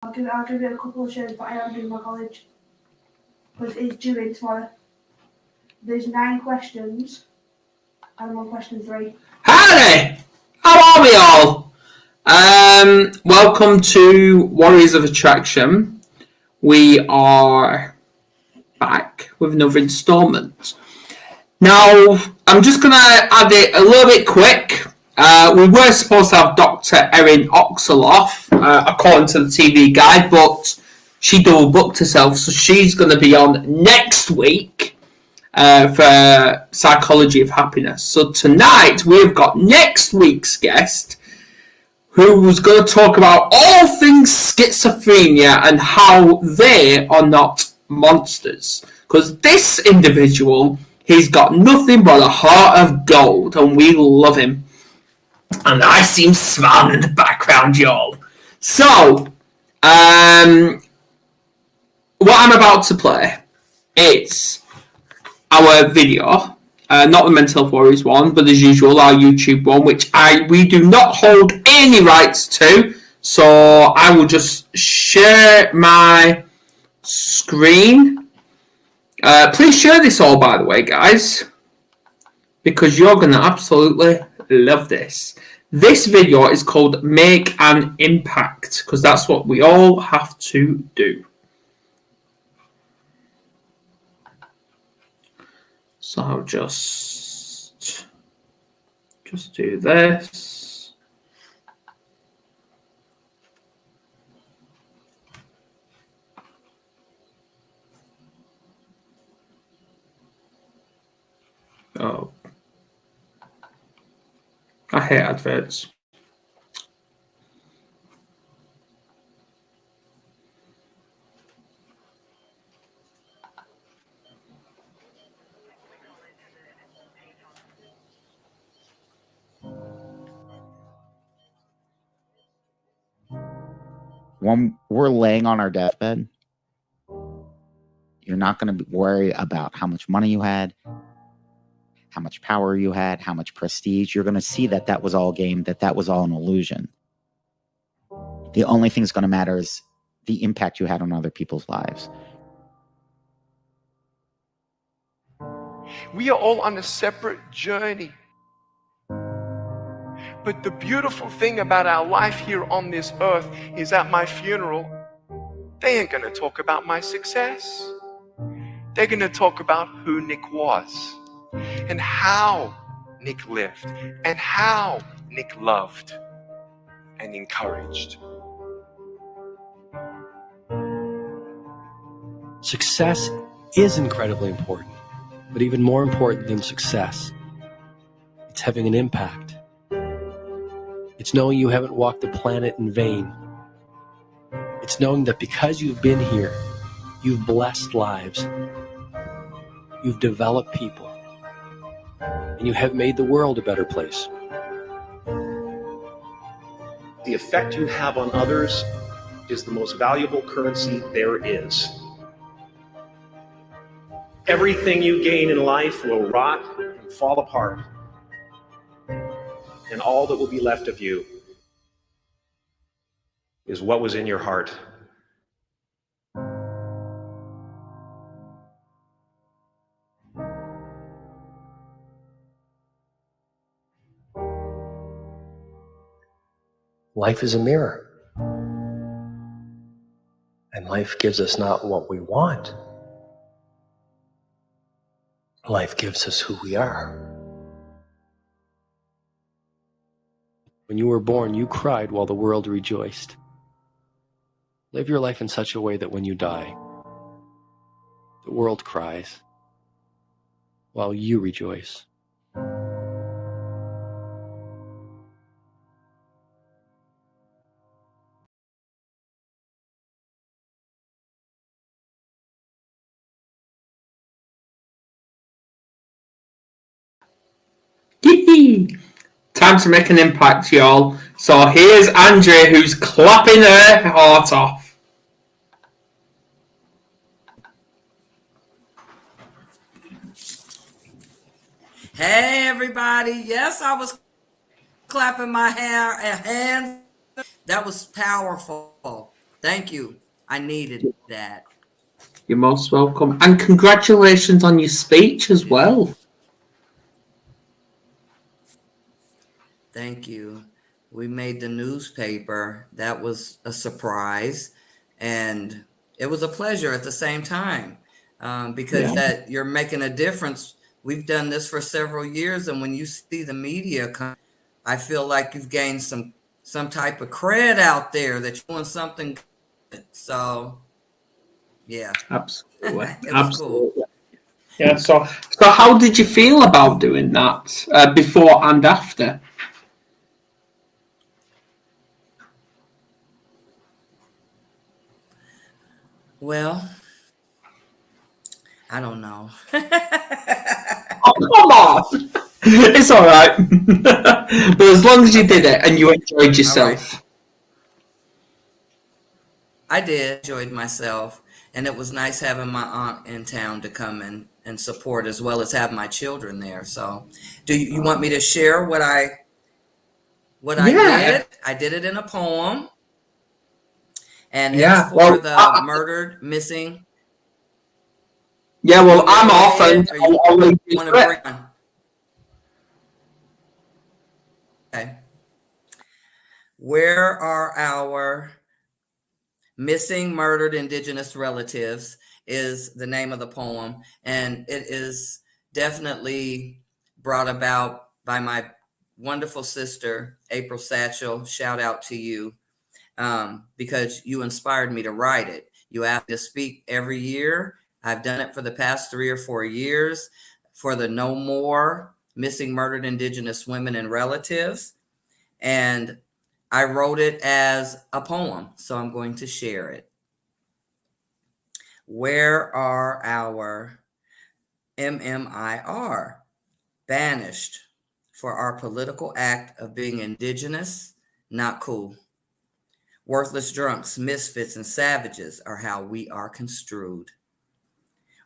I'll give it a couple of shows, but I am doing my college because it's due in tomorrow. There's 9 questions, and I'm on question 3. Howdy! How are we all? Welcome to Warriors of Attraction. We are back with another installment. Now, I'm just going to add it a little bit quick. We were supposed to have Dr. Erin Oxaloff, according to the TV guide, but she double booked herself, so she's going to be on next week for Psychology of Happiness. So tonight we've got next week's guest, who's going to talk about all things schizophrenia and how they are not monsters. Because this individual, he's got nothing but a heart of gold, and we love him. And I see him smiling in the background, y'all. So, what I'm about to play, it's our video, not the Mental Health Warriors one, but as usual, our YouTube one, which we do not hold any rights to. So I will just share my screen. Please share this all, by the way, guys, because you're going to absolutely love this. This video is called Make an Impact, because that's what we all have to do. So I'll just do this. Oh, I hate adverts. When we're laying on our deathbed, you're not going to worry about how much money you had, how much power you had, how much prestige. You're going to see that that was all game, that was all an illusion. The only thing that's going to matter is the impact you had on other people's lives. We are all on a separate journey. But the beautiful thing about our life here on this earth is at my funeral, they ain't going to talk about my success. They're going to talk about who Nick was and how Nick lived and how Nick loved and encouraged. Success is incredibly important, but even more important than success, it's having an impact. It's knowing you haven't walked the planet in vain. It's knowing that because you've been here, you've blessed lives, you've developed people, and you have made the world a better place. The effect you have on others is the most valuable currency there is. Everything you gain in life will rot and fall apart, and all that will be left of you is what was in your heart. Life is a mirror, and life gives us not what we want. Life gives us who we are. When you were born, you cried while the world rejoiced. Live your life in such a way that when you die, the world cries while you rejoice. Time to make an impact, y'all. So here's Andrea, who's clapping her heart off. Hey everybody, yes, I was clapping my hands. That was powerful. Thank you. I needed that. You're most welcome. And congratulations on your speech as well. Thank you. We made the newspaper. That was a surprise. And it was a pleasure at the same time, because that you're making a difference. We've done this for several years. And when you see the media come, I feel like you've gained some type of cred out there that you're doing something good. So, yeah, Absolutely. it was cool. Absolutely. Yeah, so how did you feel about doing that before and after? Well, I don't know. Oh, come on! It's all right. But as long as you did it and you enjoyed All right. yourself. I did enjoyed myself, and it was nice having my aunt in town to come and support, as well as have my children there. So, do you want me to share what I Yeah. did? I did it in a poem, and it's Yeah. for the murdered, missing. Yeah, You well, want me to I'm go off and ahead, or you I'll leave you want to to bring it. on? Okay. Where are our missing, murdered Indigenous relatives? Is the name of the poem, and it is definitely brought about by my wonderful sister, April Satchel. Shout out to you, because you inspired me to write it. You asked me to speak every year. I've done it for the past 3 or 4 years for the No More Missing, Murdered Indigenous Women and Relatives. And I wrote it as a poem, so I'm going to share it. Where are our MMIR, banished for our political act of being indigenous? Not cool. Worthless drunks, misfits, and savages are how we are construed.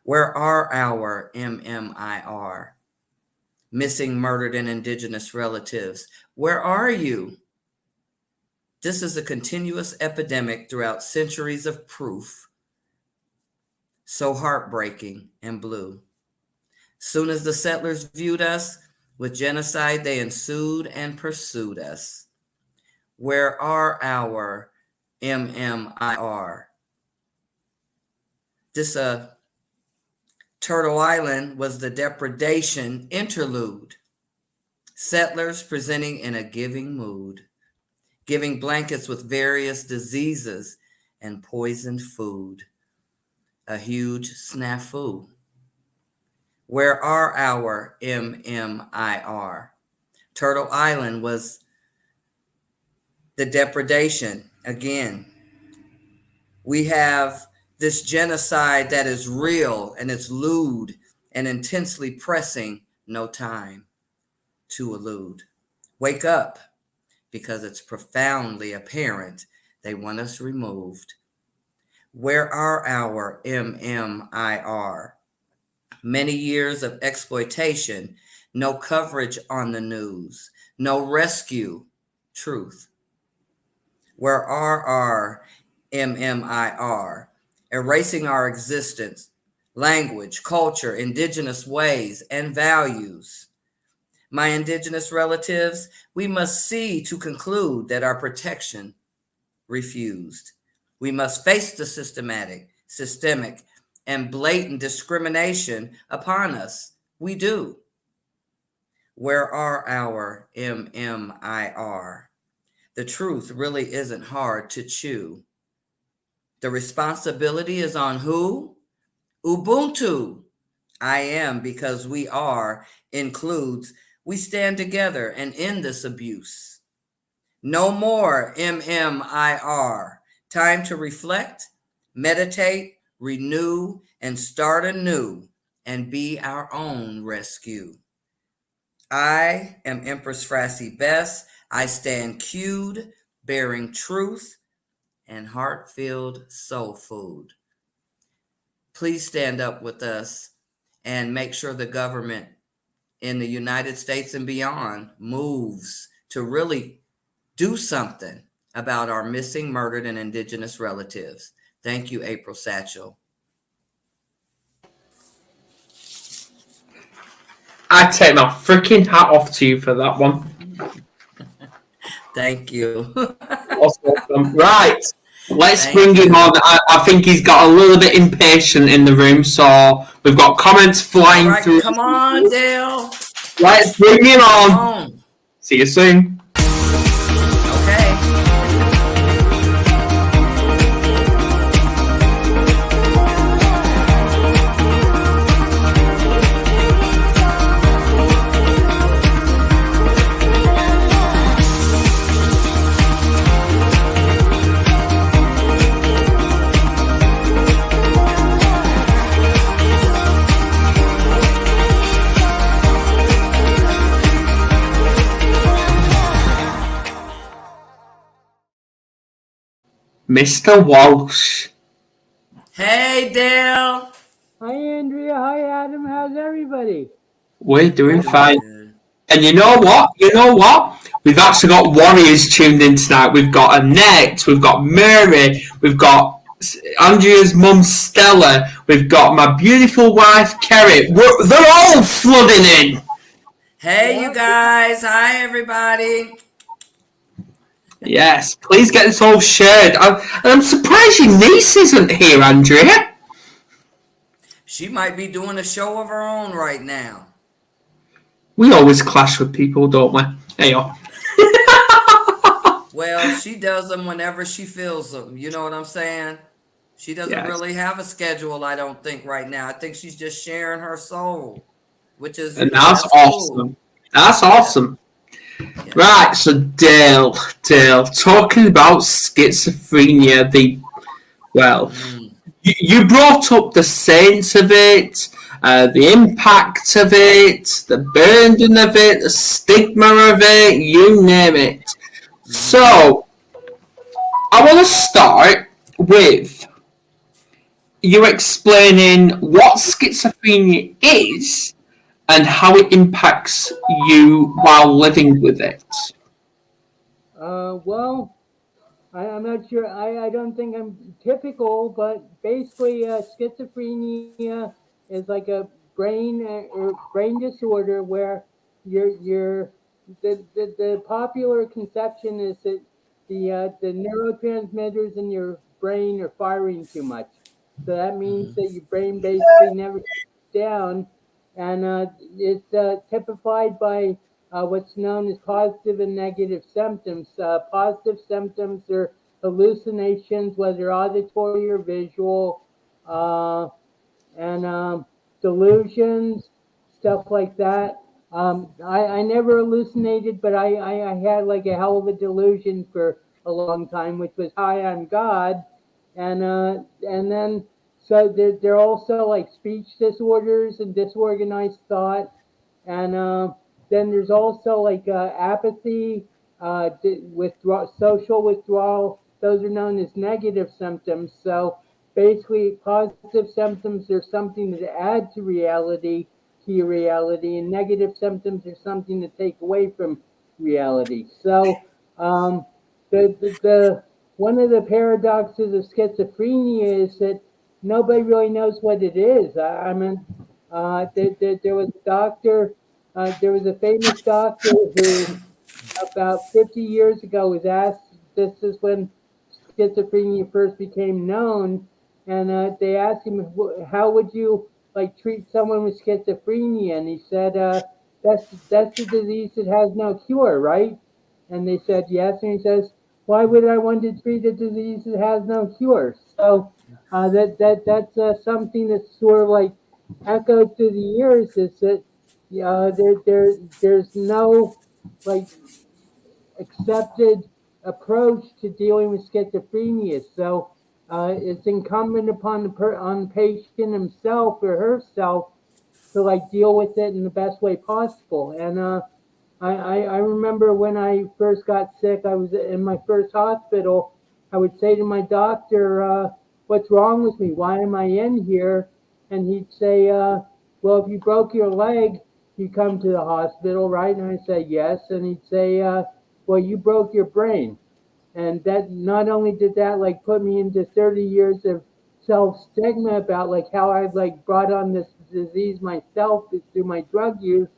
Where are our MMIR, missing, murdered, and indigenous relatives? Where are you? This is a continuous epidemic throughout centuries of proof, so heartbreaking and blue. Soon as the settlers viewed us with genocide, they ensued and pursued us. Where are our MMIR? This Turtle Island was the depredation interlude. Settlers presenting in a giving mood, giving blankets with various diseases and poisoned food. A huge snafu. Where are our MMIR? Turtle Island was the depredation. Again, we have this genocide that is real and it's lewd and intensely pressing. No time to elude. Wake up, because it's profoundly apparent they want us removed. Where are our MMIR? Many years of exploitation, no coverage on the news, no rescue, truth. Where are our MMIR? Erasing our existence, language, culture, indigenous ways, and values. My indigenous relatives, we must see to conclude that our protection refused. We must face the systemic, and blatant discrimination upon us. We do. Where are our MMIR? The truth really isn't hard to chew. The responsibility is on who? Ubuntu. I am, because we are includes we stand together and end this abuse. No more MMIR. Time to reflect, meditate, renew, and start anew and be our own rescue. I am Empress Frassie Bess. I stand cued, bearing truth and heart-filled soul food. Please stand up with us and make sure the government in the United States and beyond moves to really do something. about our missing, murdered, and indigenous relatives. Thank you, April Satchel. I take my freaking hat off to you for that one. Thank you. Awesome. Right. Let's Thank bring him you. on. I think he's got a little bit impatient in the room, so we've got comments flying All right, through. come on, Dale. Let's bring him Come on. on. See you soon. Okay. Mr. Walsh. Hey, Dale. Hi, Andrea. Hi, Adam. How's everybody? We're doing Doing fine. good. And you know what? We've actually got warriors tuned in tonight. We've got Annette, we've got Mary, we've got Andrea's mum Stella, we've got my beautiful wife Kerry. They're all flooding in. Hey, you guys. Hi, everybody. Yes, please get this all shared. I'm surprised your niece isn't here, Andrea. She might be doing a show of her own right now. We always clash with people, don't we? There you are. Well, she does them whenever she feels them. You know what I'm saying? She doesn't Yes. really have a schedule, I don't think, right now. I think she's just sharing her soul, which is And that's awesome. cool. That's awesome. Yeah. Right, so Dale, talking about schizophrenia, you brought up the sense of it, the impact of it, the burden of it, the stigma of it, you name it. So, I want to start with you explaining what schizophrenia is and how it impacts you while living with it. Well, I'm not sure. I don't think I'm typical, but basically, schizophrenia is like a brain disorder where you're the popular conception is that the neurotransmitters in your brain are firing too much. So that means that your brain basically never shuts down, and it's typified by what's known as positive and negative symptoms. Positive symptoms are hallucinations, whether auditory or visual, and delusions, stuff like that. I never hallucinated, but I had like a hell of a delusion for a long time, which was, "Hi, I'm God," and then so they're also like speech disorders and disorganized thought, and then there's also like apathy, social withdrawal. Those are known as negative symptoms. So basically, positive symptoms are something that add to your reality, and negative symptoms are something to take away from reality. So the one of the paradoxes of schizophrenia is that nobody really knows what it is. I mean, there was a doctor, there was a famous doctor who about 50 years ago was asked, this is when schizophrenia first became known, and they asked him, how would you like treat someone with schizophrenia? And he said, that's the disease that has no cure, right? And they said, yes. And he says, why would I want to treat a disease that has no cure? So that's something that's sort of like echoed through the years, is that there's no like accepted approach to dealing with schizophrenia. So it's incumbent upon on the patient himself or herself to like deal with it in the best way possible. And I remember when I first got sick, I was in my first hospital. I would say to my doctor, "What's wrong with me? Why am I in here?" And he'd say, "Well, if you broke your leg, you come to the hospital, right?" And I say, "Yes." And he'd say, "Well, you broke your brain." and that not only did that like put me into 30 years of self stigma about like how I've like brought on this disease myself through my drug use,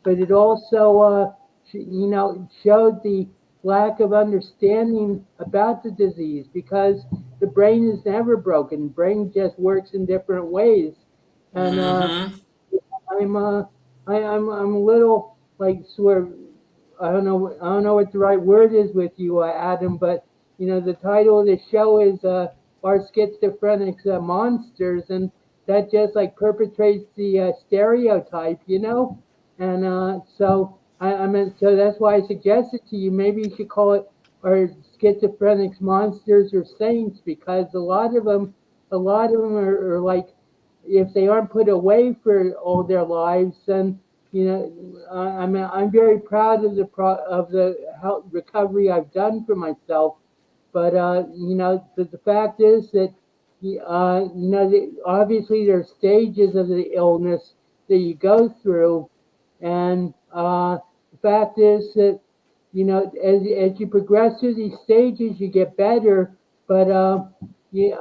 but it also showed the lack of understanding about the disease because the brain is never broken. The brain just works in different ways, and Mm-hmm. I'm I'm a little like sort of I don't know what the right word is with you, Adam, but the title of the show is "Are Schizophrenics Monsters?" and that just like perpetrates the stereotype. And I mean, so that's why I suggested to you maybe you should call it "Are Schizophrenics Monsters or Saints?" because a lot of them are like if they aren't put away for all their lives, then I'm very proud of of the health recovery I've done for myself. But the fact is that obviously there are stages of the illness that you go through, and the fact is that as you progress through these stages, you get better. But yeah,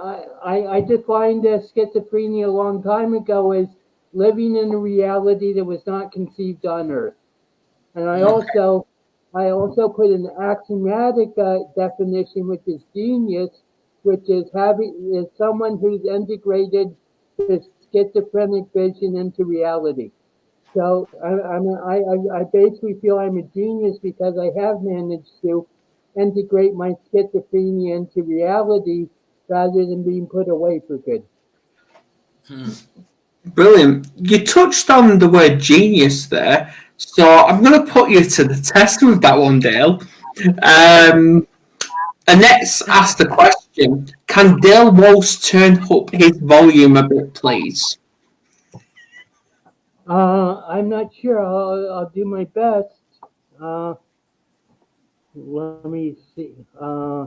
I defined schizophrenia a long time ago as living in a reality that was not conceived on Earth. And Okay. I also put an axiomatic definition, which is genius, which is having is someone who's integrated the schizophrenic vision into reality. So I basically feel I'm a genius because I have managed to integrate my schizophrenia into reality rather than being put away for good. Brilliant. You touched on the word genius there, so I'm going to put you to the test with that one, Dale. Um, Annette's asked the question: Can Dale Walsh turn up his volume a bit, please? I'm not sure. I'll do my best. Uh, Let me see. Uh,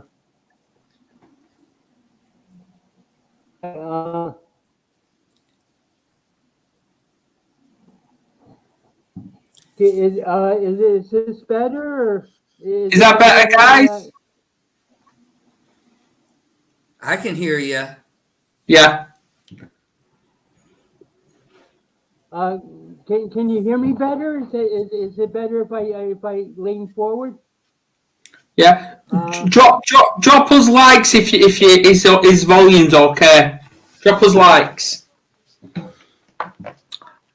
is this better? Or is Is it that better better, if guys? I can hear you. Yeah. uh, can you hear me better? Is it better if I lean forward? Yeah. Uh, Drop us likes if you his volume's okay. Drop us likes.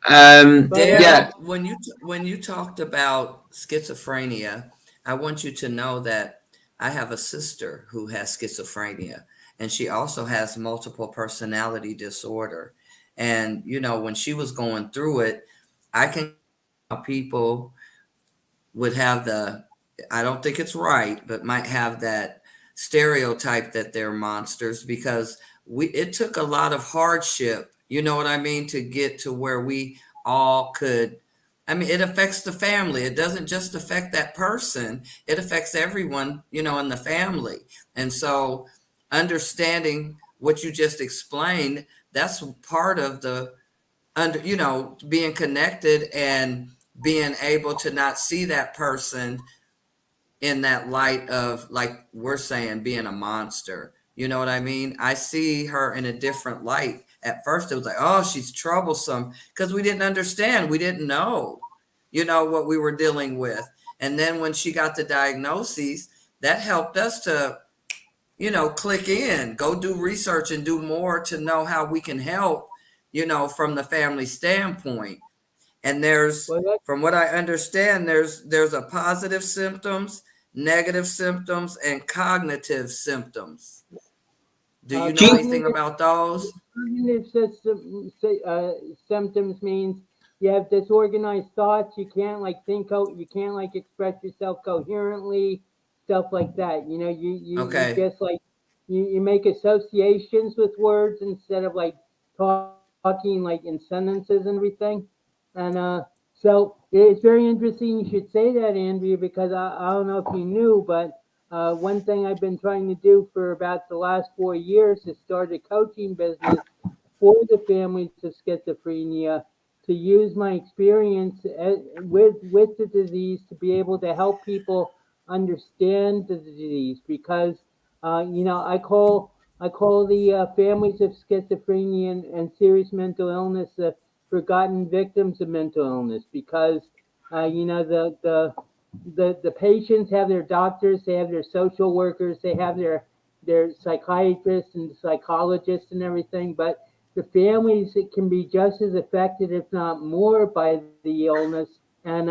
but Yeah. Dale, when you talked about schizophrenia, I want you to know that I have a sister who has schizophrenia, and she also has multiple personality disorder. And when she was going through it, I can people would have the I don't think it's right, but might have that stereotype that they're monsters because we it took a lot of hardship, you know what I mean, to get to where we all could. I mean, it affects the family. It doesn't just affect that person. It affects everyone, in the family. And so understanding what you just explained, that's part of the being connected and being able to not see that person in that light of, like we're saying, being a monster. You know what I mean? I see her in a different light. At first it was like, oh, she's troublesome, because we didn't understand, we didn't know, what we were dealing with. And then when she got the diagnoses, that helped us to click in, go do research and do more to know how we can help, from the family standpoint. And there's, well, that, from what I understand, there's a positive symptoms, negative symptoms, and cognitive symptoms. Do you know G- anything about those? cognitive symptoms means you have disorganized thoughts. You can't like you can't like express yourself coherently, stuff like that. You Okay. just like you make associations with words instead of like talking like in sentences and everything. And so it's very interesting you should say that, Andrea, because I don't know if you knew, but one thing I've been trying to do for about the last 4 years is start a coaching business for the families of schizophrenia to use my experience with the disease to be able to help people understand the disease because I call the families of schizophrenia and serious mental illness the forgotten victims of mental illness because the patients have their doctors, they have their social workers, they have their psychiatrists and psychologists and everything, but the families it can be just as affected, if not more, by the illness, and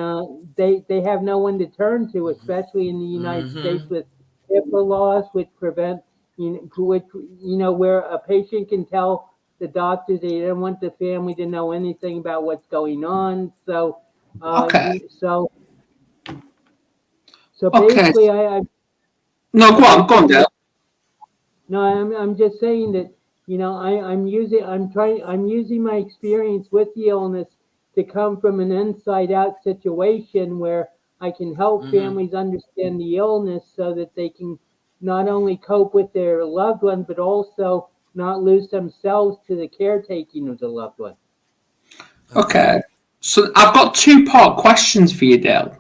they have no one to turn to, especially in the United States with HIPAA laws, which prevent where a patient can tell the doctor they don't want the family to know anything about what's going on. So, Okay. so Okay. basically, I No, so go on, basically, Dale. no, I'm just saying that I'm using my experience with the illness to come from an inside out situation where I can help families understand the illness so that they can not only cope with their loved one but also not lose themselves to the caretaking of the loved one. Okay. So I've got two-part questions for you, Dale.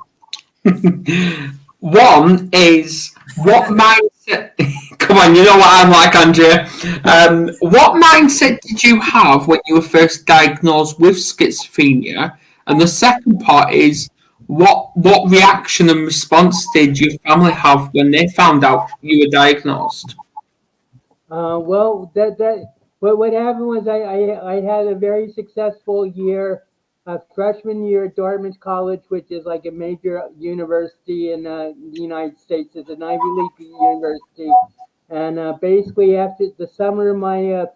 One is what mindset. Come on, you know what I'm like, Andrea. What mindset did you have when you were first diagnosed with schizophrenia? And the second part is what reaction and response did your family have when they found out you were diagnosed? Well, what happened was I had a very successful year, freshman year at Dartmouth College, which is like a major university in the United States. It's an Ivy League university, and basically after the summer of my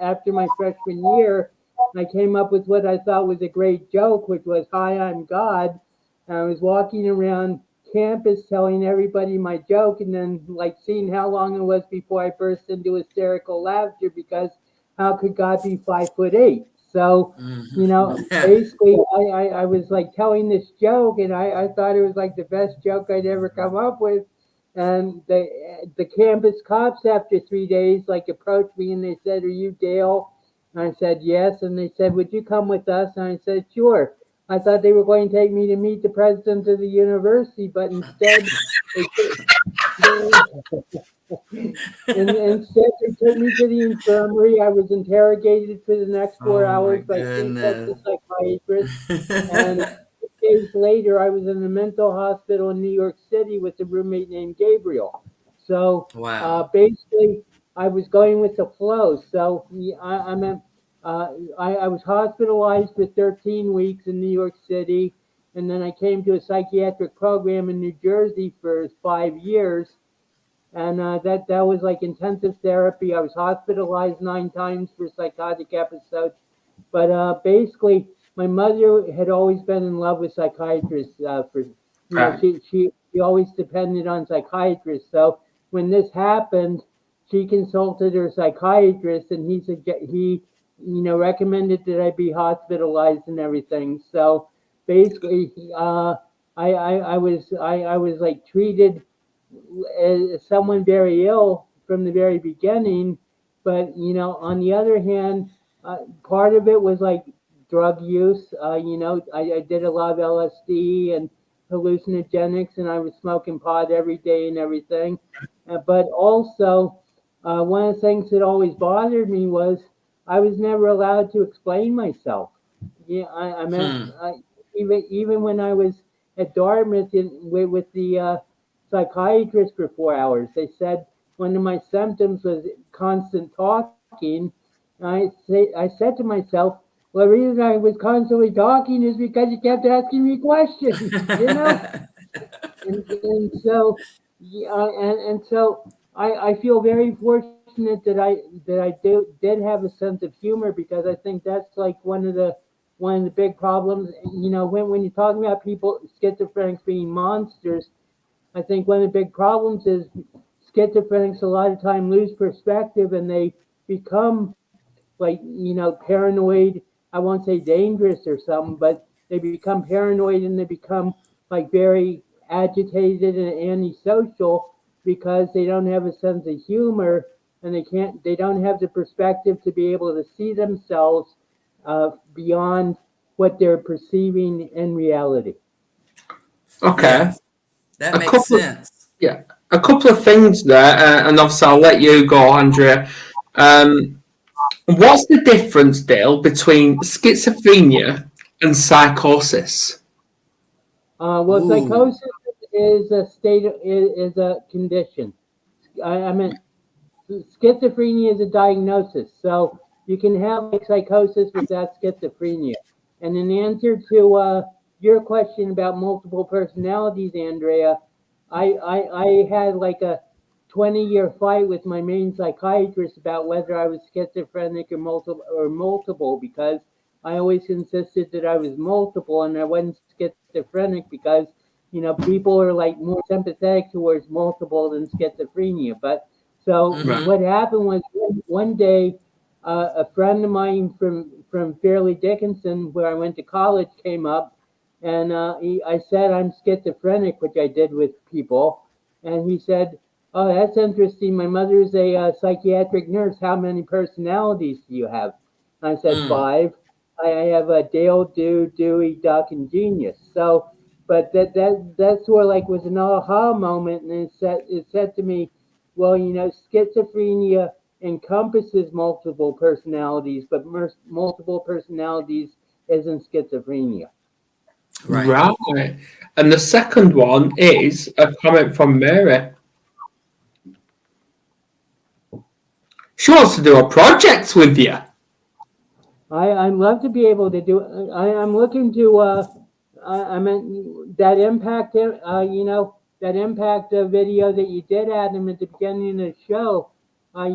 after my freshman year, I came up with what I thought was a great joke, which was "Hi, I'm God." And I was walking around campus telling everybody my joke and then like seeing how long it was before I burst into hysterical laughter because how could God be 5'8"? So, basically I was like telling this joke and I thought it was like the best joke I'd ever come up with. And the campus cops after 3 days like approached me and they said, "Are you Dale?" And I said, "Yes." And they said, "Would you come with us?" And I said, "Sure." I thought they were going to take me to meet the president of the university, but instead instead they took me to the infirmary. I was interrogated for the next 4 hours by three sets of psychiatrists, and 6 days later, I was in a mental hospital in New York City with a roommate named Gabriel. So basically, I was going with the flow. So I was hospitalized for 13 weeks in New York City, and then I came to a psychiatric program in New Jersey for 5 years. And that was like intensive therapy. I was hospitalized 9 times for psychotic episodes. But basically, my mother had always been in love with psychiatrists. She always depended on psychiatrists. So when this happened, she consulted her psychiatrist, and he recommended that I be hospitalized and everything. So basically, I was like treated as someone very ill from the very beginning. But on the other hand, part of it was like drug use. I did a lot of LSD and hallucinogenics, and I was smoking pot every day and everything. But also, one of the things that always bothered me was I was never allowed to explain myself. Yeah, I mean, even when I was at Dartmouth with the psychiatrist for 4 hours. They said one of my symptoms was constant talking. I said to myself, well, the reason I was constantly talking is because you kept asking me questions. And so, yeah, and so I feel very fortunate that I did have a sense of humor because I think that's like one of the big problems. When you're talking about people schizophrenics being monsters, I think one of the big problems is schizophrenics a lot of time lose perspective and they become like paranoid. I won't say dangerous or something, but they become paranoid and they become like very agitated and antisocial because they don't have a sense of humor and they don't have the perspective to be able to see themselves beyond what they're perceiving in reality. Okay. That a makes couple of, sense. yeah, a couple of things there, and obviously I'll let you go, Andrea. What's the difference, Dale, between schizophrenia and psychosis? Well, Ooh. psychosis is a state, is a condition. I mean, schizophrenia is a diagnosis. So you can have like psychosis without schizophrenia. And in answer to your question about multiple personalities, Andrea, I had like a 20-year fight with my main psychiatrist about whether I was schizophrenic or multiple because I always insisted that I was multiple and I wasn't schizophrenic because people are like more sympathetic towards multiple than schizophrenia. But so Mm-hmm. what happened was one day, a friend of mine from Fairleigh Dickinson, where I went to college, came up, and I said I'm schizophrenic, which I did with people, and he said, "Oh, that's interesting. My mother's a psychiatric nurse. How many personalities do you have?" And I said Mm. five. I have a Dale, Dewey, Duck, and Genius. So, but that's where like was an aha moment, and it said to me, well, schizophrenia encompasses multiple personalities, but multiple personalities isn't schizophrenia. Right. Right. And the second one is a comment from Mary. She wants to do a project with you. I'd love to be able to do. I'm looking to. I mean that impact. That impact video that you did, Adam, at the beginning of the show. I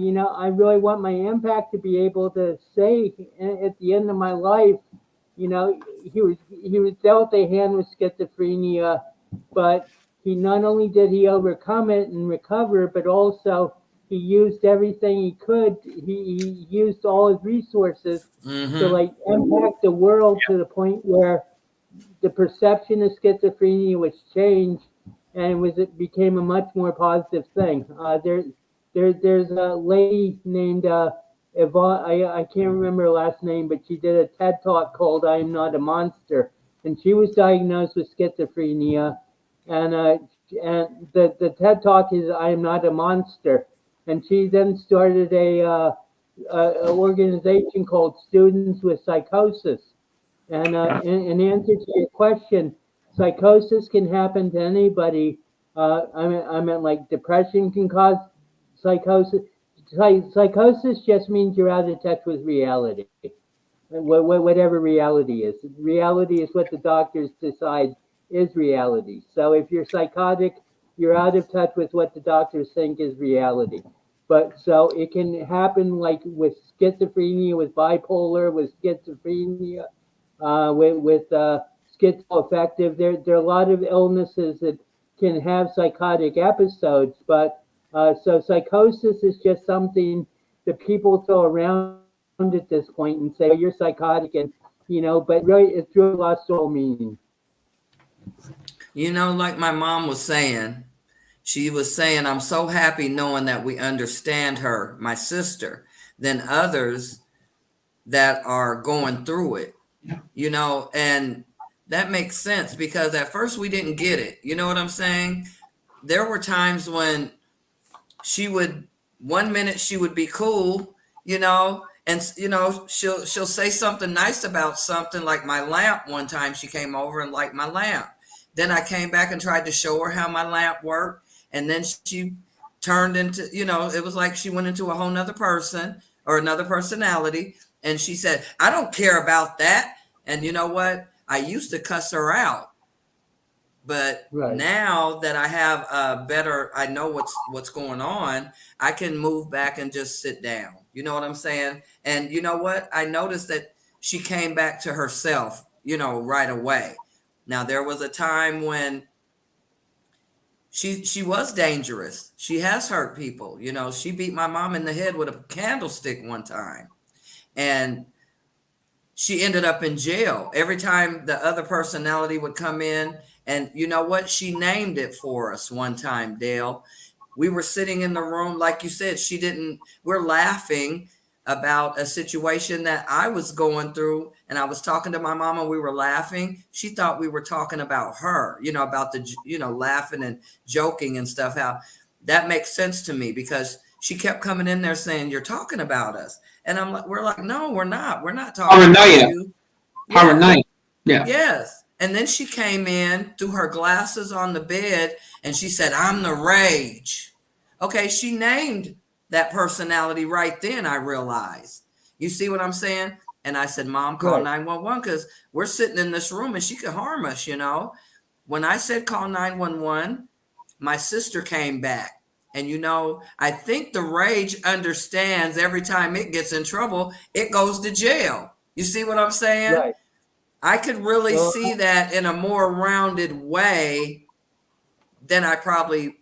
really want my impact to be able to say at the end of my life. He was dealt a hand with schizophrenia, but he not only did he overcome it and recover, but also he used everything he could. He used all his resources to Mm-hmm. like impact the world to the point where the perception of schizophrenia was changed and it became a much more positive thing. There's a lady named Yvonne, I can't remember her last name, but she did a TED talk called "I Am Not a Monster," and she was diagnosed with schizophrenia, and the TED talk is "I Am Not a Monster," and she then started a organization called Students with Psychosis. And in answer to your question, psychosis can happen to anybody. I meant like depression can cause psychosis. Psychosis just means you're out of touch with reality, whatever reality is. Reality is what the doctors decide is reality. So if you're psychotic, you're out of touch with what the doctors think is reality. But so it can happen like with schizophrenia, with bipolar, with schizophrenia, with schizoaffective. There are a lot of illnesses that can have psychotic episodes, but so psychosis is just something that people throw around at this point and say, "Oh, you're psychotic," and but really, it's really lost all meaning. Like my mom was saying, she was saying, I'm so happy knowing that we understand her, my sister, than others that are going through it, and that makes sense because at first we didn't get it. You know what I'm saying? There were times when she would, one minute she would be cool, and she'll say something nice about something like my lamp. One time she came over and liked my lamp. Then I came back and tried to show her how my lamp worked, and then she turned into, it was like she went into a whole nother person or another personality, and she said, I don't care about that. And you know what? I used to cuss her out, but Right. now that I have a better, I know what's going on, I can move back and just sit down. You know what I'm saying? And you know what? I noticed that she came back to herself, right away. Now there was a time when she was dangerous. She has hurt people. She beat my mom in the head with a candlestick one time. And she ended up in jail every time the other personality would come in. And you know what? She named it for us one time, Dale. We were sitting in the room, like you said, we're laughing. about a situation that I was going through, and I was talking to my mom and we were laughing. She thought we were talking about her, about the, laughing and joking and stuff. How that makes sense to me because she kept coming in there saying, "You're talking about us." And we're like, "No, we're not. We're not talking about Paranoia. you." Yeah. Paranoia. Yeah. Yes. And then she came in, threw her glasses on the bed, and she said, "I'm the rage." Okay, she named that personality right then, I realized. You see what I'm saying? And I said, "Mom, call Right. 911 because we're sitting in this room and she could harm us, When I said call 911, my sister came back. And I think the rage understands every time it gets in trouble, it goes to jail. You see what I'm saying? Right. I could really Well, see that in a more rounded way than I probably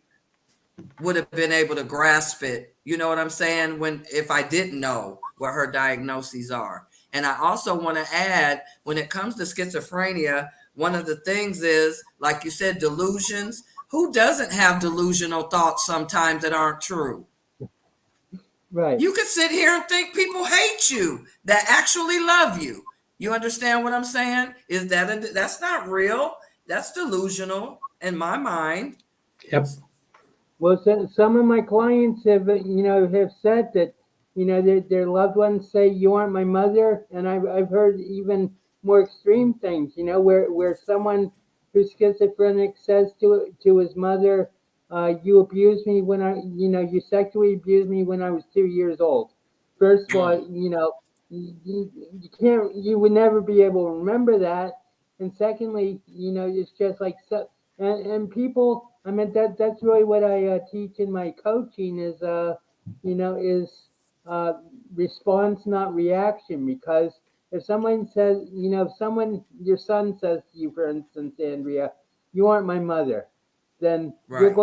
would have been able to grasp it. You know what I'm saying? If I didn't know what her diagnoses are. And I also want to add, when it comes to schizophrenia, one of the things is, like you said, delusions. Who doesn't have delusional thoughts sometimes that aren't true? right. You could sit here and think people hate you that actually love you. You understand what I'm saying? Is that's not real? That's delusional in my mind. Yep. Well, some of my clients have said that, their loved ones say, "You aren't my mother," and I've heard even more extreme things, where someone who's schizophrenic says to his mother, "You abused me when you sexually abused me when I was 2 years old." First of all, you can't, you would never be able to remember that, and secondly, it's just like so. And people, I mean, that's really what I teach in my coaching is is uh, response, not reaction. Because if someone says, if someone, your son says to you, for instance, Andrea, "You aren't my mother," then Right.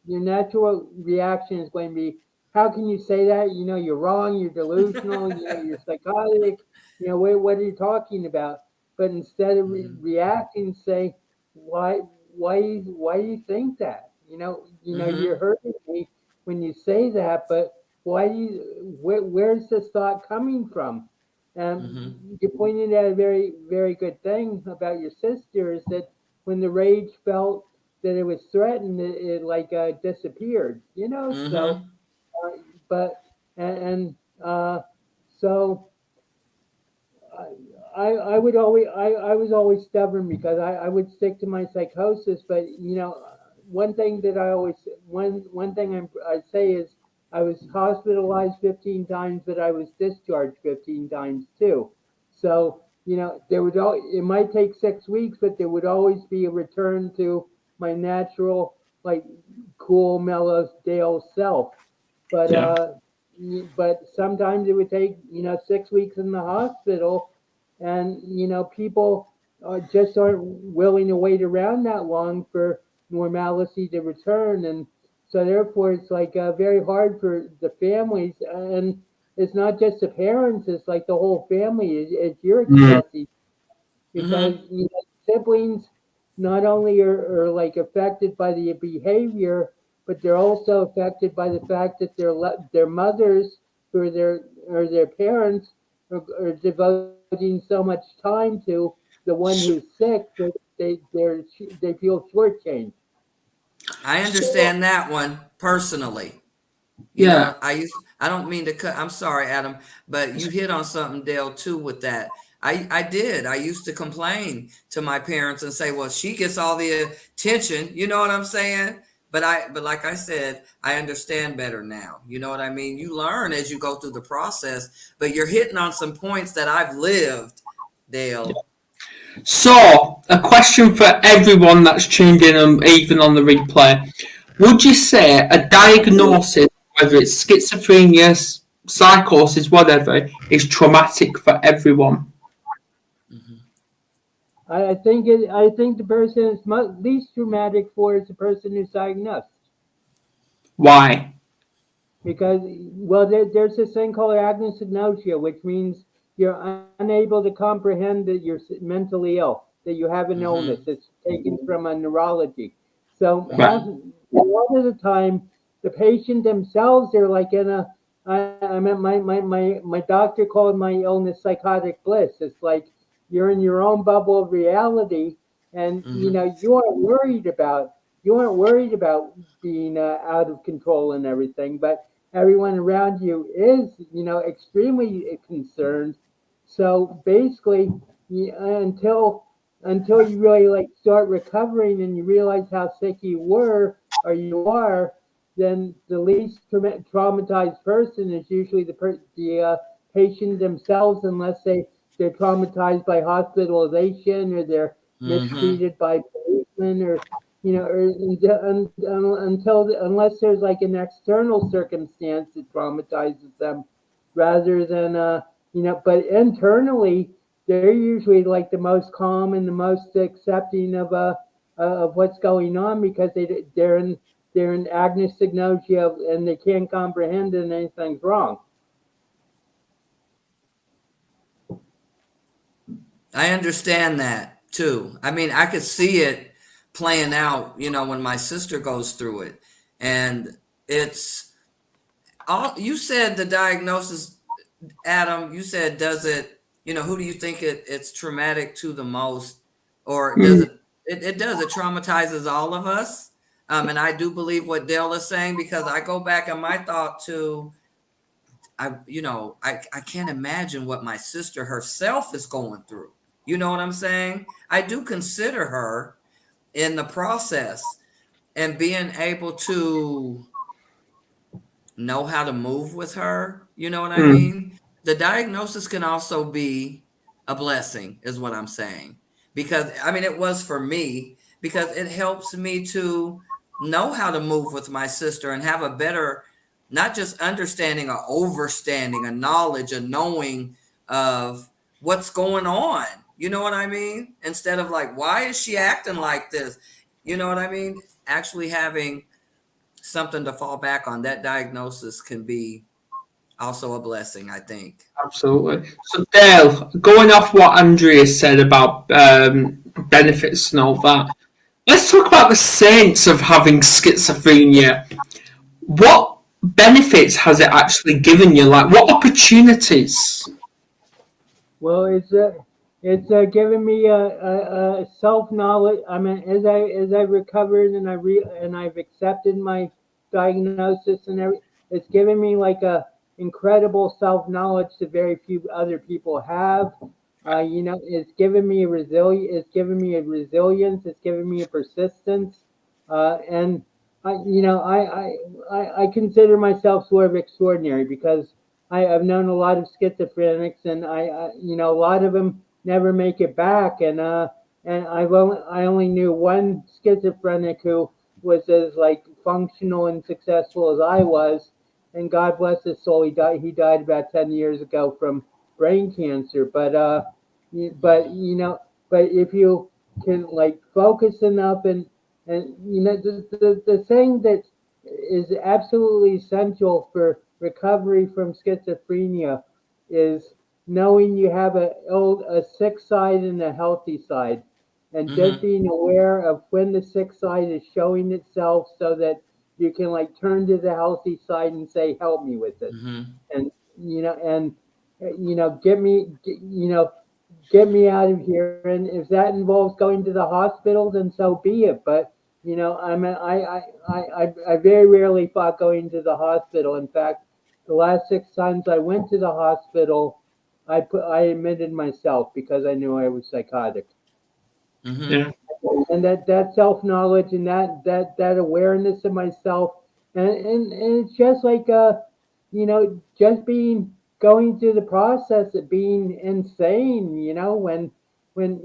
your natural reaction is going to be, "How can you say that? You're wrong. You're delusional. You're psychotic. What are you talking about?" But instead of reacting, say, "Why? Why do you think that? You're hurting me when you say that, but why do you, where's this thought coming from?" You pointed out a very, very good thing about your sister is that when the rage felt that it was threatened, it like disappeared, so, but, and so I would always I was always stubborn because I would stick to my psychosis. But one thing that I always one thing I say is I was hospitalized 15 times, but I was discharged 15 times too. So there would it might take 6 weeks, but there would always be a return to my natural, like, cool, mellow Dale self. But Yeah. but sometimes it would take 6 weeks in the hospital, and people just aren't willing to wait around that long for normalcy to return, and so therefore it's like very hard for the families, and it's not just the parents, it's like the whole family, as you're Mm. expressing, because siblings not only are like affected by the behavior, but they're also affected by the fact that their mothers or their parents are devoting so much time to the one who's sick that they feel shortchanged. I So, understand that one personally. yeah. I don't mean to cut. I'm sorry, Adam, but you hit on something, Dale, too, with that. I did. I used to complain to my parents and say, "Well, she gets all the attention." You know what I'm saying? But like I said, I understand better now. You know what I mean? You learn as you go through the process, but you're hitting on some points that I've lived, Dale. So, a question for everyone that's tuned in and even on the replay. Would you say a diagnosis, whether it's schizophrenia, psychosis, whatever, is traumatic for everyone? I think the person is least traumatic for is the person who's diagnosed. Why? Because, well, there's this thing called agnosia, which means you're unable to comprehend that you're mentally ill, that you have an illness. It's taken from a neurology. So Right. a lot of the time, the patient themselves are like in I mean, my doctor called my illness psychotic bliss. It's like you're in your own bubble of reality, and Mm-hmm. you aren't worried about being out of control and everything, but everyone around you is, extremely concerned. So basically, until you really like start recovering and you realize how sick you were or you are, then the least traumatized person is usually the patient themselves, unless they're traumatized by hospitalization or they're Mm-hmm. mistreated by policemen or unless there's like an external circumstance that traumatizes them, rather than But internally, they're usually like the most calm and the most accepting of what's going on, because they're in agnosignosia and they can't comprehend that anything's wrong. I understand that too. I mean, I could see it playing out, when my sister goes through it. And it's all you said the diagnosis, Adam, you said, does it, who do you think it's traumatic to the most? Or does Mm, it does, it traumatizes all of us. And I do believe what Dale is saying, because I go back in my thought to, I can't imagine what my sister herself is going through. You know what I'm saying? I do consider her in the process, and being able to know how to move with her. You know what I mm, mean? The diagnosis can also be a blessing, is what I'm saying. Because, I mean, it was for me, because it helps me to know how to move with my sister and have a better, not just understanding or overstanding, a knowledge, a knowing of what's going on. You know what I mean? Instead of like, why is she acting like this? You know what I mean? Actually having something to fall back on, that diagnosis can be also a blessing, I think. absolutely. So, Dale, going off what Andrea said about benefits and all that, let's talk about the saints of having schizophrenia. What benefits has it actually given you? Like, what opportunities? Well, it's given me a self knowledge. I mean, as I recovered and I've accepted my diagnosis and everything, it's given me like a incredible self knowledge that very few other people have. It's given me a It's given me a resilience. It's given me a persistence, and I consider myself sort of extraordinary, because I've known a lot of schizophrenics, and a lot of them never make it back. And I only knew one schizophrenic who was as like functional and successful as I was, and God bless his soul, he died about 10 years ago from brain cancer. But but if you can like focus enough, and the thing that is absolutely essential for recovery from schizophrenia is knowing you have a sick side and a healthy side, and just Mm-hmm. being aware of when the sick side is showing itself, so that you can like turn to the healthy side and say, help me with this. Mm-hmm. And and get me out of here. And if that involves going to the hospital, then so be it. But I very rarely thought going to the hospital. In fact, the last 6 times I went to the hospital, I admitted myself because I knew I was psychotic. Mm-hmm. Yeah, And that self knowledge and that awareness of myself, and it's just like just being going through the process of being insane, when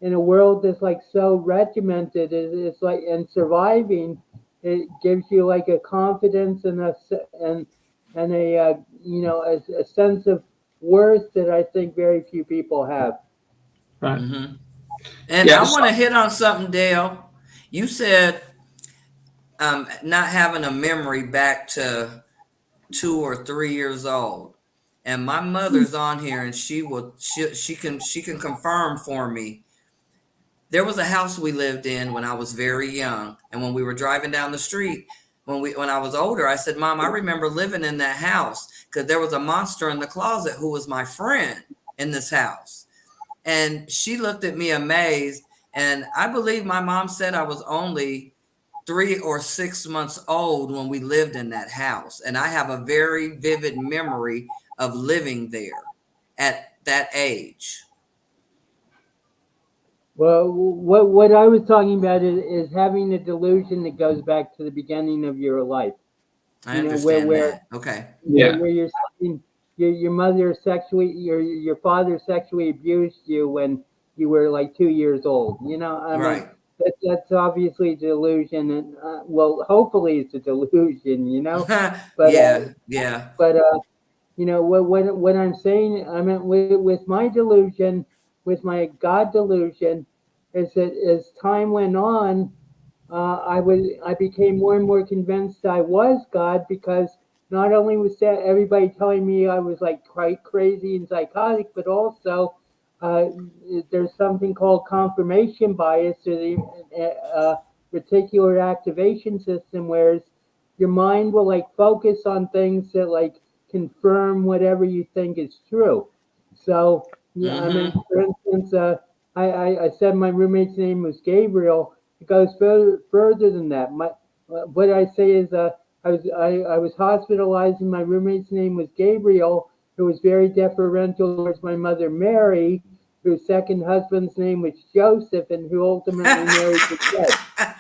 in a world that's like so regimented, it's like, and surviving, it gives you like a confidence and a sense of worth that I think very few people have. right. Mm-hmm. And Yeah, I so, want to hit on something, Dale. You said not having a memory back to 2 or 3 years old. And my mother's on here, and she can confirm for me. There was a house we lived in when I was very young, and when we were driving down the street, when I was older, I said, Mom, I remember living in that house because there was a monster in the closet who was my friend in this house. And she looked at me amazed. And I believe my mom said I was only 3 or 6 months old when we lived in that house. And I have a very vivid memory of living there at that age. Well, what I was talking about is having a delusion that goes back to the beginning of your life. I You know, understand where that. Okay. Yeah. where you're saying your mother sexually, your father sexually abused you when you were like 2 years old. You know, I mean, Right. that's obviously a delusion, and well, hopefully it's a delusion. You know, but Yeah. Yeah. but you know what I'm saying, I mean, with my delusion, with my God delusion, is that as time went on, I became more and more convinced I was God, because not only was that everybody telling me I was like quite crazy and psychotic, but also uh, there's something called confirmation bias, or the reticular activation system, whereas your mind will like focus on things that like confirm whatever you think is true. So yeah, I mean, Mm-hmm. for instance, I said my roommate's name was Gabriel. It goes further than that. What I say is, I was hospitalized, and my roommate's name was Gabriel, who was very deferential towards my mother Mary, whose second husband's name was Joseph, and who ultimately married the dead.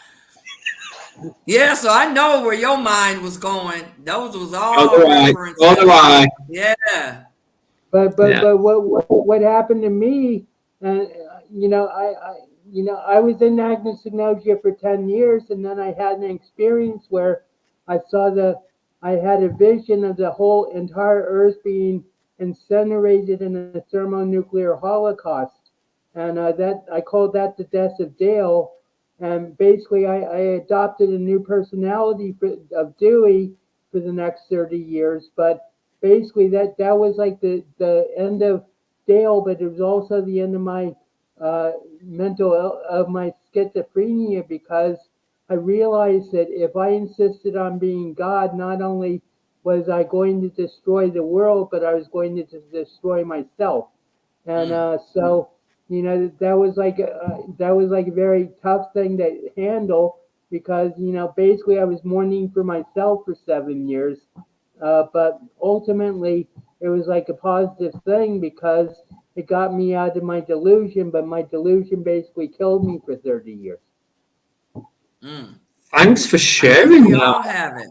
Yeah, so I know where your mind was going. Those was So all do I. So do references. I. Yeah. Yeah. But what happened to me? You know, I was in agnosignosia for 10 years, and then I had an experience where I saw I had a vision of the whole entire Earth being incinerated in a thermonuclear holocaust, and that I called that the death of Dale. And basically, I adopted a new personality of Dewey for the next 30 years, but basically that was like the end of Dale, but it was also the end of my of my schizophrenia, because I realized that if I insisted on being God, not only was I going to destroy the world, but I was going to destroy myself. And Mm. so you know, that was like a very tough thing to handle, because you know, basically I was mourning for myself for 7 years, but ultimately it was like a positive thing, because it got me out of my delusion, but my delusion basically killed me for 30 years. Mm. Thanks for I think sharing we that. all have it.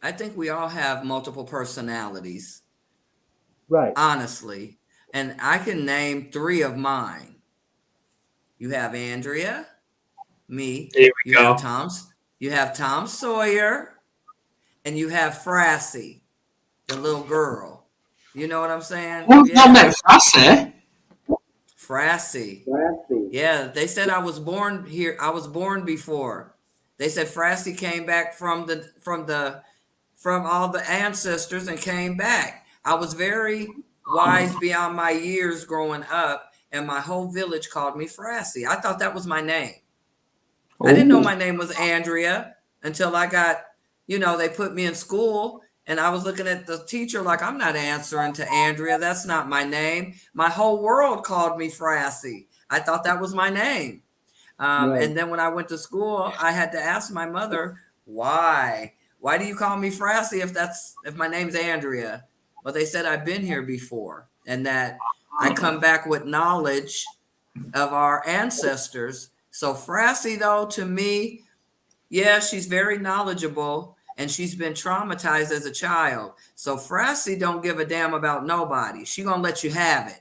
I think we all have multiple personalities, Right. honestly. And I can name 3 of mine. You have Andrea, me, Here we go. You have Tom Sawyer, and you have Frassie, the little girl. You know what I'm saying? Who's not Yeah. met Frassie? Frassie. Yeah, they said I was born here. I was born before. They said Frassie came back from all the ancestors and came back. I was very wise beyond my years growing up, and my whole village called me Frassie. I thought that was my name. I didn't know Oh. my name was Andrea until I got, they put me in school, and I was looking at the teacher like, I'm not answering to Andrea. That's not my name. My whole world called me Frassie. I thought that was my name. Right. And then when I went to school, I had to ask my mother, why? Why do you call me Frassie if my name's Andrea? Well, they said I've been here before, and that I come back with knowledge of our ancestors. So Frassie, though, to me, yeah, she's very knowledgeable, and she's been traumatized as a child. So Frassie don't give a damn about nobody. She gonna let you have it.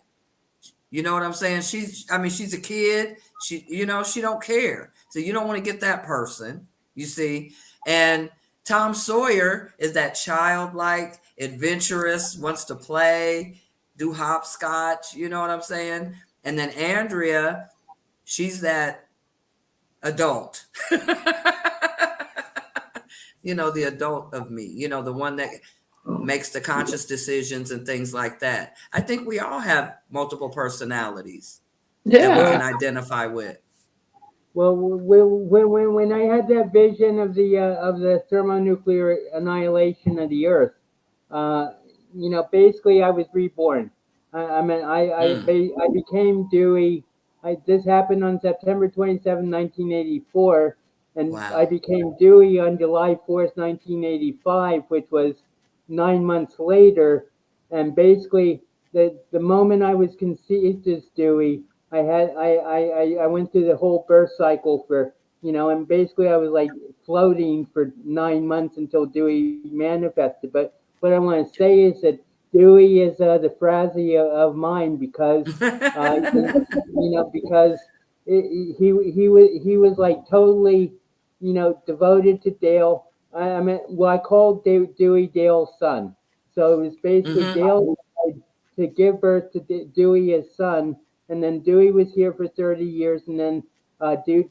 You know what I'm saying? She's a kid. She don't care. So you don't want to get that person, you see. And Tom Sawyer is that childlike, adventurous, wants to play, do hopscotch. You know what I'm saying? And then Andrea, she's that adult. The adult of me, the one that makes the conscious decisions and things like that. I think we all have multiple personalities that we Yeah. can identify with. Well, when I had that vision of the thermonuclear annihilation of the Earth, uh, basically I was reborn. I mean, Mm. I became Dewey. This happened on September 27, 1984, and I Wow. became Dewey on July 4th, 1985, which was 9 months later. And basically, the moment I was conceived as Dewey, I went through the whole birth cycle for, and basically I was like floating for 9 months until Dewey manifested. But what I want to say is that Dewey is the Frazzy of mine because, because he was like totally, devoted to Dale. I mean, well, I called Dewey Dale's son. So it was basically Mm-hmm. Dale died to give birth to Dewey as son, and then Dewey was here for 30 years, and then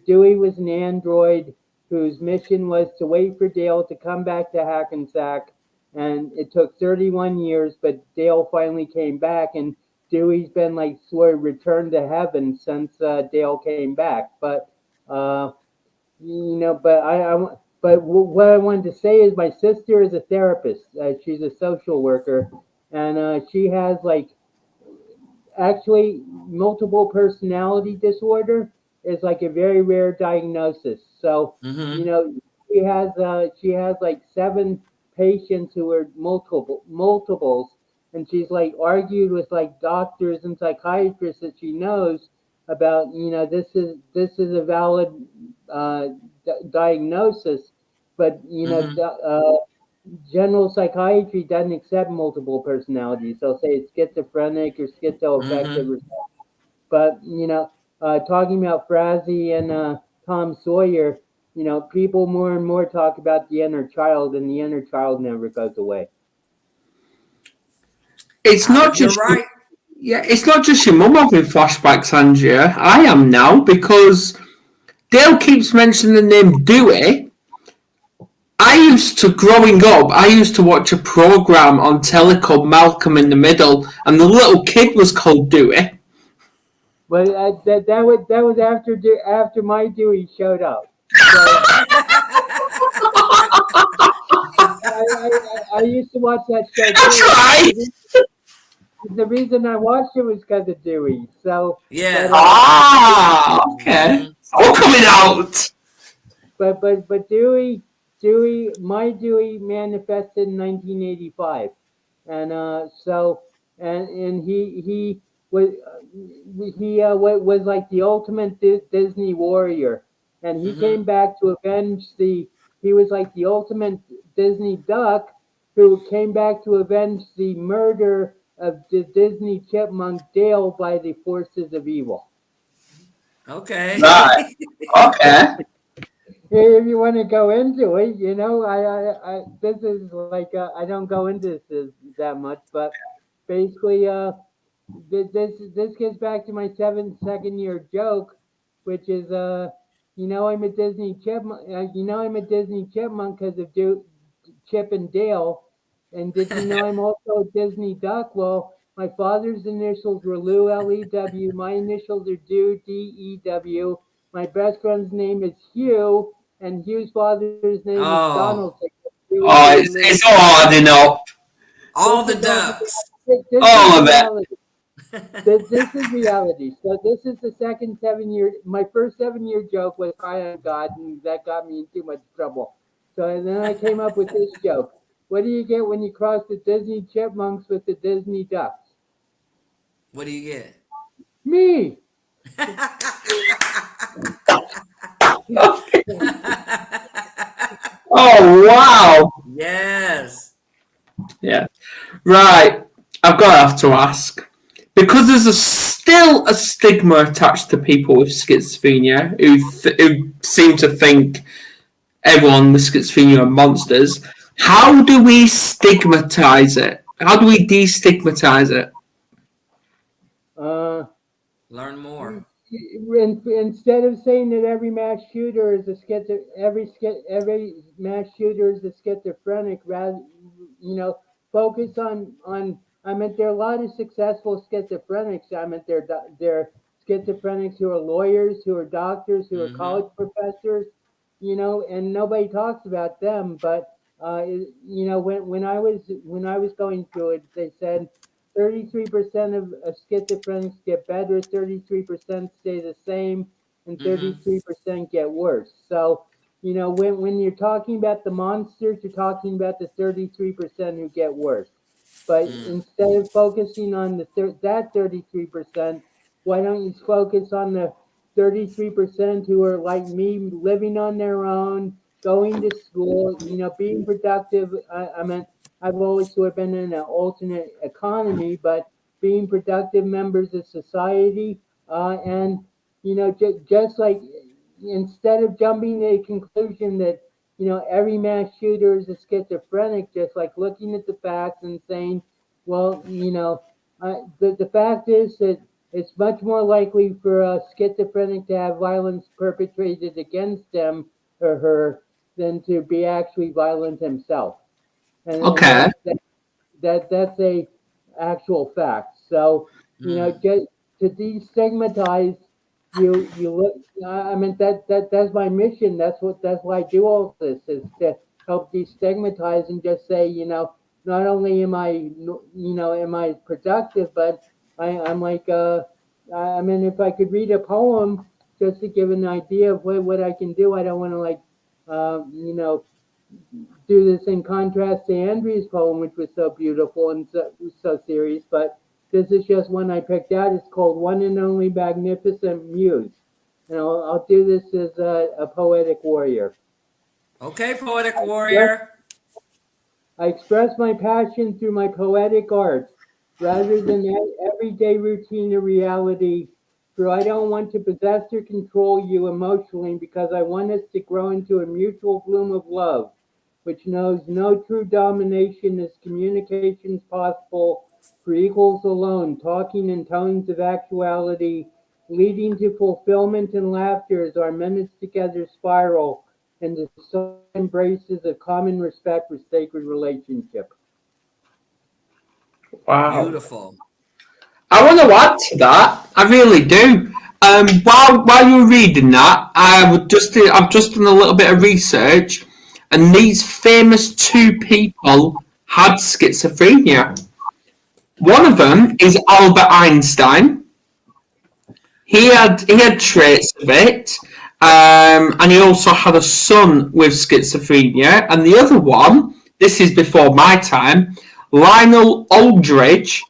Dewey was an android whose mission was to wait for Dale to come back to Hackensack, and it took 31 years, but Dale finally came back, and Dewey's been like sort of returned to heaven since Dale came back. But uh, what I wanted to say is my sister is a therapist. She's a social worker, and she has like actually multiple personality disorder is like a very rare diagnosis. So you Mm-hmm. know she has like seven patients who are multiples, and she's like argued with like doctors and psychiatrists that she knows about, this is a valid diagnosis, but Mm-hmm. general psychiatry doesn't accept multiple personalities. They'll say it's schizophrenic or schizoaffective, Mm-hmm. but talking about Frazzy and Tom Sawyer, people more and more talk about the inner child, and the inner child never goes away. It's not You're just your, right. yeah, it's not just your mum having flashbacks, Andrea. I am now because Dale keeps mentioning the name Dewey. I used to, growing up, I used to watch a program on telly called Malcolm in the Middle, and the little kid was called Dewey. But that was after my Dewey showed up. So I used to watch that show That's too, and right. the reason I watched it was because of Dewey. So, but Yeah. Ah, okay. Mm-hmm. It's all coming out. but my Dewey manifested in 1985, and and he was was like the ultimate Disney warrior, and he Mm-hmm. came back to avenge the. He was like the ultimate Disney duck who came back to avenge the murder of the Disney chipmunk Dale by the forces of evil. Right. Okay. Okay. If you want to go into it, this is like I don't go into that much, but basically, this gets back to my second year joke, which is I'm a Disney chipmunk. I'm a Disney chipmunk because of Chip and Dale. And did you know I'm also a Disney duck? Well, my father's initials were Lou, Lew. My initials are Dew. My best friend's name is Hugh, and Hugh's father's name is Oh, Donald. So Dewey, Oh, Louie, it's, Louie. it's all adding up. all This the is all. ducks. This is All of it. reality. This is reality. So this is the second 7 year. My first 7 year joke was cry on God, and that got me in too much trouble. So then I came up with this joke. What do you get when you cross the Disney chipmunks with the Disney ducks? What do you get? Me. Oh, wow. Yes. Yeah. Right. Have to ask. Because there's still a stigma attached to people with schizophrenia who seem to think everyone with schizophrenia are monsters. How do we stigmatize it? How do we destigmatize it? Uh, Learn more. Instead of saying that every mass shooter is a every mass shooter is a schizophrenic, rather, focus on. I mean, there are a lot of successful schizophrenics. I mean, they're schizophrenics who are lawyers, who are doctors, who are Mm-hmm. college professors, and nobody talks about them. But when I was going through it, they said 33% of schizophrenics get better, 33% stay the same, and Mm-hmm. 33% get worse. So, when you're talking about the monsters, you're talking about the 33% who get worse. But Mm. instead of focusing on that 33%, why don't you focus on the 33% who are like me, living on their own, going to school, being productive? I mean, I've always sort of been in an alternate economy, but being productive members of society, and just like instead of jumping to the conclusion that every mass shooter is a schizophrenic, just like looking at the facts and saying, well, the fact is that it's much more likely for a schizophrenic to have violence perpetrated against him or her than to be actually violent himself, and Okay. that's a actual fact. So Mm. just to destigmatize you look. I mean that's my mission. That's why I do all this, is to help destigmatize and just say not only am I productive, but I'm like I mean, if I could read a poem just to give an idea of what I can do. I don't want to like um, you know do this in contrast to Andrea's poem, which was so beautiful and so serious. But this is just one I picked out. It's called "One and Only Magnificent Muse," and I'll do this as a poetic warrior. Okay, poetic warrior. I express my passion through my poetic art rather than everyday routine or reality. For I don't want to possess or control you emotionally, because I want us to grow into a mutual bloom of love, which knows no true domination as communications possible for equals alone, talking in tones of actuality, leading to fulfillment and laughter as our minutes together spiral into soft embraces of common respect for sacred relationship. Wow. Beautiful. I want to add to that. I really do. While you were reading that, I've just done a little bit of research, and these famous two people had schizophrenia. One of them is Albert Einstein. He had traits of it, and he also had a son with schizophrenia. And the other one, this is before my time, Lionel Aldridge,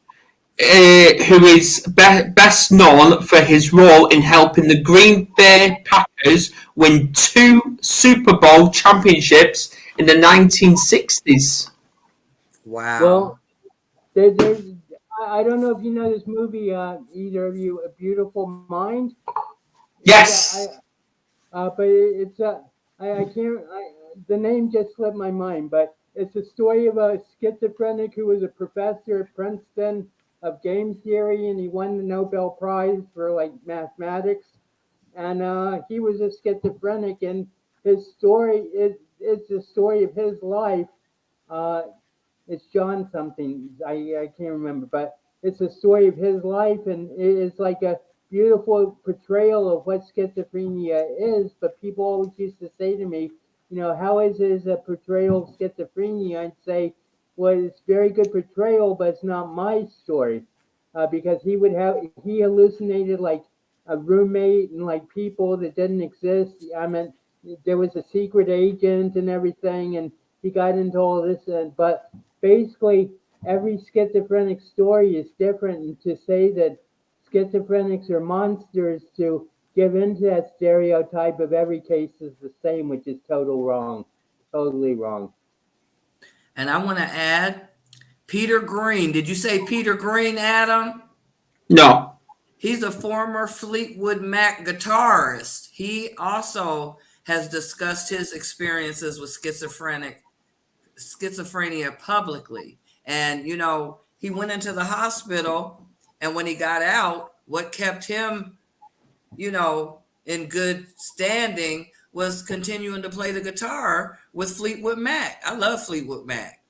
who is best known for his role in helping the Green Bay Packers win 2 Super Bowl championships in the 1960s. Wow. Well, there's I don't know if you know this movie, either of you, A Beautiful Mind. It's Yes. but it's I can't the name just slipped my mind, but it's a story of a schizophrenic who was a professor at Princeton of game theory, and he won the Nobel Prize for like mathematics, and he was a schizophrenic, and his story is it's the story of his life. Uh, it's John something. I can't remember, but it's a story of his life, and it's like a beautiful portrayal of what schizophrenia is. But people always used to say to me, how is it as a portrayal of schizophrenia? I'd say, well, it's very good portrayal, but it's not my story, because he hallucinated like a roommate and like people that didn't exist. I mean, there was a secret agent and everything, and he got into all this, but basically every schizophrenic story is different, and to say that schizophrenics are monsters, to give into that stereotype of every case is the same, which is totally wrong. And I want to add Peter Green. Did you say Peter Green, Adam? No. He's a former Fleetwood Mac guitarist. He also has discussed his experiences with schizophrenia publicly. And he went into the hospital, and when he got out, what kept him, in good standing was continuing to play the guitar with Fleetwood Mac. I love Fleetwood Mac.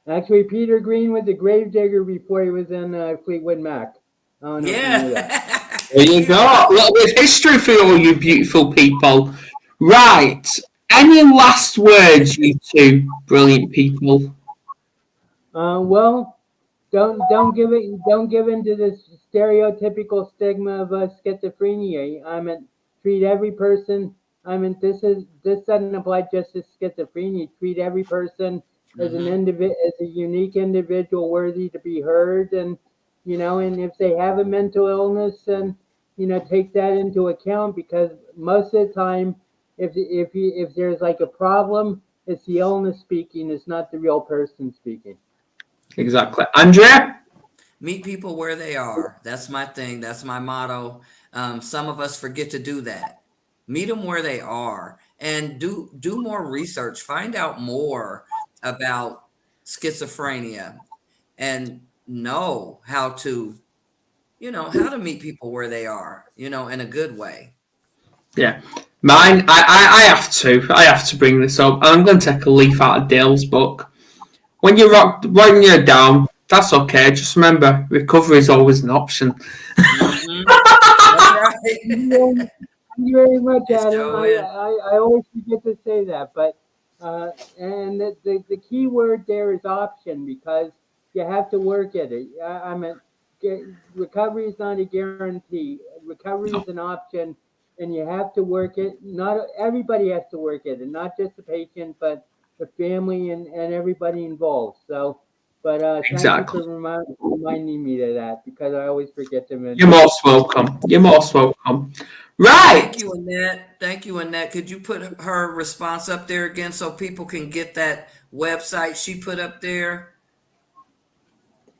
Actually, Peter Green was a gravedigger before he was in Fleetwood Mac. I don't know if you knew that. Yeah. There you go. A little bit of history for all you beautiful people. Right. Any last words, you two brilliant people? Well, don't give in to this stereotypical stigma of schizophrenia. I mean, treat every person. I mean, this doesn't apply just to schizophrenia. Treat every person as an as a unique individual worthy to be heard, and and if they have a mental illness, then take that into account, because most of the time, if there's like a problem, it's the illness speaking. It's not the real person speaking. Exactly. Andrea? Meet people where they are. That's my thing. That's my motto. Some of us forget to do that. Meet them where they are, and do more research. Find out more about schizophrenia, and know how to meet people where they are. In a good way. Yeah. Mine, I have to bring this up. I'm going to take a leaf out of Dale's book. When you're down, that's okay. Just remember, recovery is always an option. That's right. Thank you very much, It's Adam. Joanne. I always forget to say that, but and the key word there is option, because you have to work at it. I mean, recovery is not a guarantee. Recovery is an option, and you have to work it. Not everybody has to work at it, not just the patient, but the family and everybody involved. So, but thank you Exactly. for reminding me of that, because I always forget to mention. You're most welcome. You're most welcome. Right. Thank you, Annette. Thank you, Annette. Could you put her response up there again so people can get that website she put up there?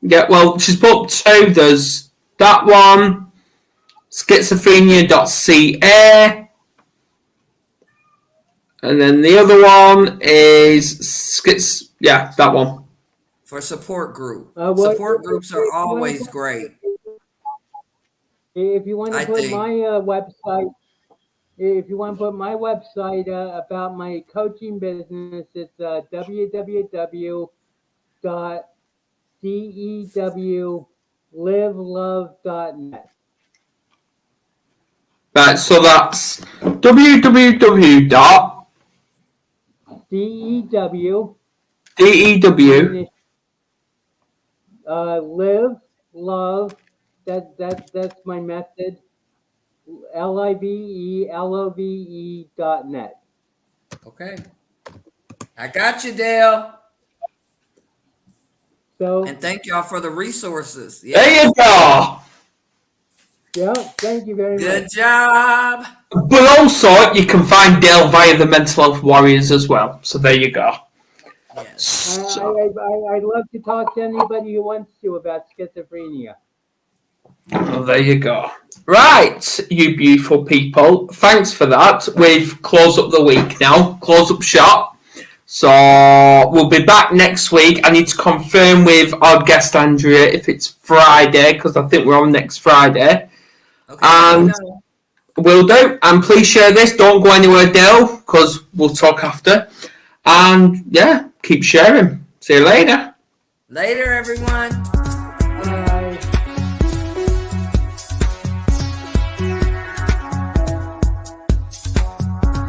Yeah, well, she's put two. There's that one, schizophrenia.ca, and then the other one is that one. For support group. Well, Support groups are if you wanna always put- great. If you want to I put think. my website, if you want to put my website about my coaching business, it's www.dewlivelove.net. Right, so that's www.dew DEW live love. That's my method. LIVELOVE.net. Okay. I got you, Dale. So And thank y'all for the resources. There Yeah. you go. yeah, thank you very Good much. job. But also, you can find Dale via the Mental Health Warriors as well. So there you go. Yes. So, I'd love to talk to anybody who wants to about schizophrenia. well, there you go. Right, you beautiful people. Thanks for that. We've closed up the week now. Close up shop. So we'll be back next week. I need to confirm with our guest Andrea if it's Friday, because I think we're on next Friday. Okay. And will do. And please share this. Don't go anywhere, Dale, because we'll talk after. And yeah, keep sharing. See you later. Later, everyone.